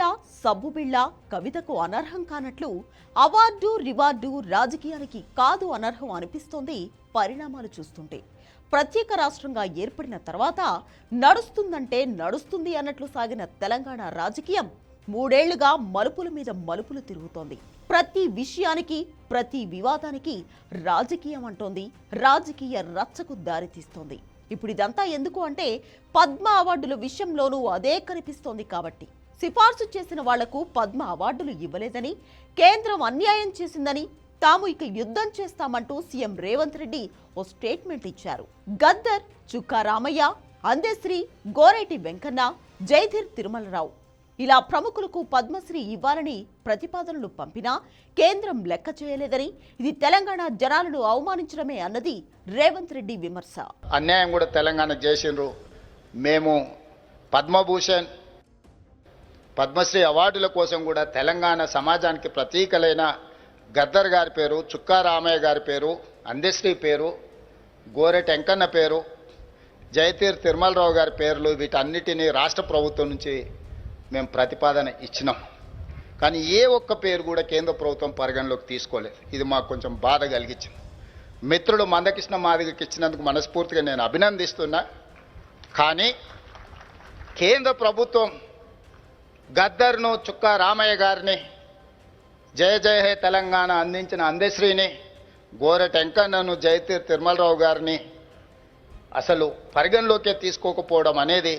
బిళ్ళ సబ్బు బిళ్ళ కవితకు అనర్హం కానట్లు అవార్డు రివార్డు రాజకీయానికి కాదు అనర్హం అనిపిస్తోంది పరిణామాలు చూస్తుంటే. ప్రత్యేక రాష్ట్రంగా ఏర్పడిన తర్వాత నడుస్తుందంటే నడుస్తుంది అన్నట్లు సాగిన తెలంగాణ రాజకీయం మూడేళ్లుగా మలుపుల మీద మలుపులు తిరుగుతోంది. ప్రతి విషయానికి ప్రతి వివాదానికి రాజకీయం అంటోంది, రాజకీయ రచ్చకు దారితీస్తోంది. ఇప్పుడు ఇదంతా ఎందుకు అంటే పద్మ అవార్డుల విషయంలోనూ అదే కనిపిస్తోంది కాబట్టి. సిఫార్సు చేసిన వాళ్లకు పద్మ అవార్డులు ఇవ్వలేదని, కేంద్రం అన్యాయం చేసిందని, తాము ఇక యుద్ధం చేస్తామంటూ సీఎం రేవంత్ రెడ్డి ఓ స్టేట్మెంట్ ఇచ్చారు. గద్దర్, చుక్కా రామయ్య, అందెశ్రీ, గోరేటి వెంకన్న, జయధీర్ తిరుమలరావు ఇలా ప్రముఖులకు పద్మశ్రీ ఇవ్వాలని ప్రతిపాదనలు పంపినా కేంద్రం లెక్క చేయలేదని, ఇది తెలంగాణ జనాలను అవమానించడమే అన్నది రేవంత్ రెడ్డి విమర్శ. అన్యాయం కూడా తెలంగాణ చేసిండ్రు. మేము పద్మభూషణ్, పద్మశ్రీ అవార్డుల కోసం కూడా తెలంగాణ సమాజానికి ప్రతీకలైన గద్దర్ గారి పేరు, చుక్కా రామయ్య గారి పేరు, అందెశ్రీ పేరు, గోరెటి వెంకన్న పేరు, జయతీర్ తిరుమలరావు గారి పేర్లు వీటన్నిటినీ రాష్ట్ర ప్రభుత్వం నుంచి మేము ప్రతిపాదన ఇచ్చినాం. కానీ ఏ ఒక్క పేరు కూడా కేంద్ర ప్రభుత్వం పరిగణలోకి తీసుకోలేదు. ఇది మాకు కొంచెం బాధ కలిగించింది. మిత్రుడు మందకృష్ణ మాదిగకి ఇచ్చినందుకు మనస్ఫూర్తిగా నేను అభినందిస్తున్నా. కానీ కేంద్ర ప్రభుత్వం గద్దర్ను, చుక్కా రామయ్య గారిని, జయ జయ హే తెలంగాణ అందించిన అందెశ్రీని, గోరెటి వెంకన్నను, జయతీర్ తిరుమలరావు గారిని అసలు పరిగణలోకే తీసుకోకపోవడం అనేది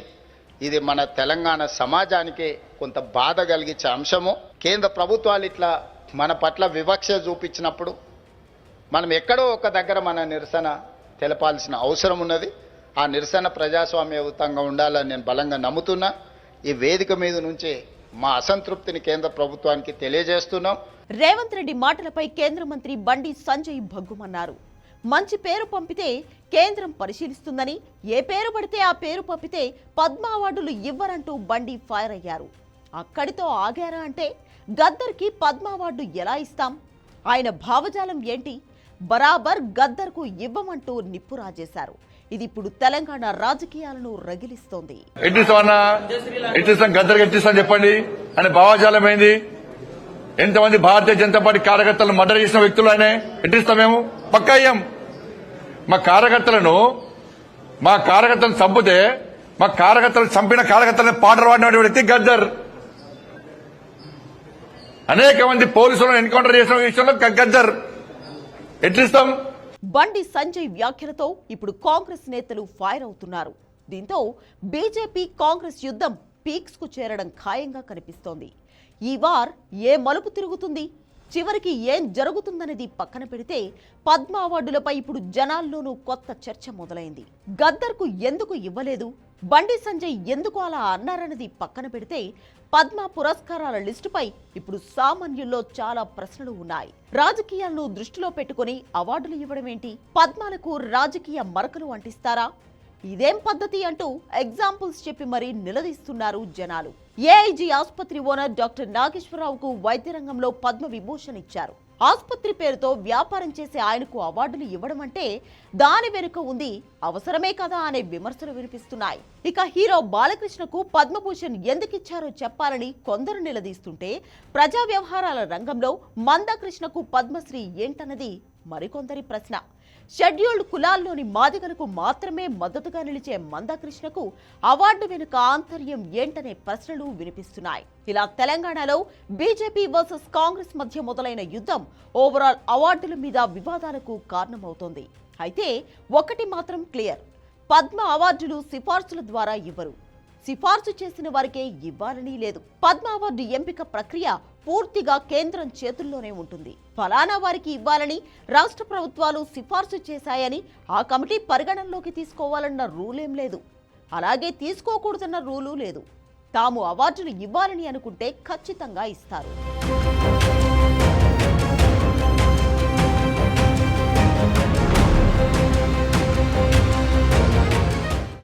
ఇది మన తెలంగాణ సమాజానికి కొంత బాధ కలిగించే అంశము. కేంద్ర ప్రభుత్వాలు ఇట్లా మన పట్ల వివక్ష చూపించినప్పుడు మనం ఎక్కడో ఒక దగ్గర మన నిరసన తెలపాల్సిన అవసరం ఉన్నది. ఆ నిరసన ప్రజాస్వామ్యయుతంగా ఉండాలని నేను బలంగా నమ్ముతున్నా. ఈ వేదిక మీద నుంచి మా అసంతృప్తిని కేంద్ర ప్రభుత్వానికి తెలియజేస్తున్నాం. రేవంత్ రెడ్డి మాటలపై కేంద్ర మంత్రి బండి సంజయ్ భగ్గుమన్నారు. మంచి పేరు పంపితే కేంద్రం పరిశీలిస్తుందని, ఏ పేరు పడితే ఆ పేరు పంపితే పద్మ అవార్డులు ఇవ్వరంటూ బండి ఫైర్ అయ్యారు. అక్కడితో ఆగారా అంటే గద్దర్కి పద్మ అవార్డు ఎలా ఇస్తాం, ఆయన భావజాలం ఏంటి, బరాబర్ గద్దర్కు ఇవ్వమంటూ నిప్పు రాజేశారు. ఇది ఇప్పుడు తెలంగాణ రాజకీయాలను రగిలిస్తోంది. చెప్పండి ఆయన భావజాలం ఏంది? ఎంతమంది భారతీయ జనతా పార్టీ కార్యకర్తలను మర్డర్ చేసిన వ్యక్తులు ఆయన ఎట్టిస్తాం? మేము పక్కా అయ్యాం. మా కార్యకర్తలను చంపితే మా కార్యకర్తలను చంపిన కార్యకర్తలను పాటలు పాడిన వ్యక్తి గద్దర్. అనేక మంది పోలీసులను ఎన్కౌంటర్ చేసిన విషయంలో గద్దర్. ఎట్లిస్తాం? బండి సంజయ్ వ్యాఖ్యలతో ఇప్పుడు కాంగ్రెస్ నేతలు ఫైర్ అవుతున్నారు. దీంతో బీజేపీ కాంగ్రెస్ యుద్ధం పీక్స్ కు చేరడం ఖాయంగా కనిపిస్తోంది. ఈ వార్ ఏ మలుపు తిరుగుతుంది, చివరికి ఏం జరుగుతుందనేది పక్కన పెడితే పద్మ అవార్డులపై ఇప్పుడు జనాల్లోనూ కొత్త చర్చ మొదలైంది. గద్దర్కు ఎందుకు ఇవ్వలేదు, బండి సంజయ్ ఎందుకు అలా అన్నారన్నది పక్కన పెడితే పద్మ పురస్కారాల లిస్టుపై ఇప్పుడు సామాన్యుల్లో చాలా ప్రశ్నలు ఉన్నాయి. రాజకీయాలను దృష్టిలో పెట్టుకుని అవార్డులు ఇవ్వడమేంటి? పద్మాలకు రాజకీయ మరకలు అంటిస్తారా? ఇదేం పద్ధతి అంటూ ఎగ్జాంపుల్స్ చెప్పి మరీ నిలదీస్తున్నారు జనాలు. ఏఐజీ ఆసుపత్రి ఓనర్ డాక్టర్ నాగేశ్వరరావుకు వైద్య రంగంలో పద్మ విభూషణ్ ఇచ్చారు. ఆసుపత్రి పేరుతో వ్యాపారం చేసే ఆయనకు అవార్డులు ఇవ్వడం అంటే దాని వెనుక ఉంది అవసరమే కదా అనే విమర్శలు వినిపిస్తున్నాయి. ఇక హీరో బాలకృష్ణకు పద్మభూషణ్ ఎందుకిచ్చారో చెప్పాలని కొందరు నిలదీస్తుంటే, ప్రజా వ్యవహారాల రంగంలో మందకృష్ణకు పద్మశ్రీ ఏంటన్నది మరికొందరి ప్రశ్న. షెడ్యూల్డ్ కులాల్లోని మాదిగలకు మాత్రమే మద్దతుగా నిలిచే మందకృష్ణకు అవార్డు వెనుక ఆంతర్యం ఏంటనే ప్రశ్నలు వినిపిస్తున్నాయి. ఇలా తెలంగాణలో బీజేపీ వర్సెస్ కాంగ్రెస్ మధ్య మొదలైన యుద్ధం ఓవరాల్ అవార్డుల మీద వివాదాలకు కారణమవుతోంది. అయితే ఒకటి మాత్రం క్లియర్, పద్మ అవార్డులు సిఫార్సుల ద్వారా ఇవ్వరు, సిఫార్సు చేసిన వారికే ఇవ్వాలని లేదు. పద్మ అవార్డు ఎంపిక ప్రక్రియ పూర్తిగా కేంద్రం చేతుల్లోనే ఉంటుంది. ఫలానా వారికి ఇవ్వాలని రాష్ట్ర ప్రభుత్వాలు సిఫార్సు చేశాయని ఆ కమిటీ పరిగణనలోకి తీసుకోవాలన్న రూలేం లేదు, అలాగే తీసుకోకూడదన్న రూలు లేదు. తాము అవార్డులు ఇవ్వాలని అనుకుంటే ఖచ్చితంగా ఇస్తారు.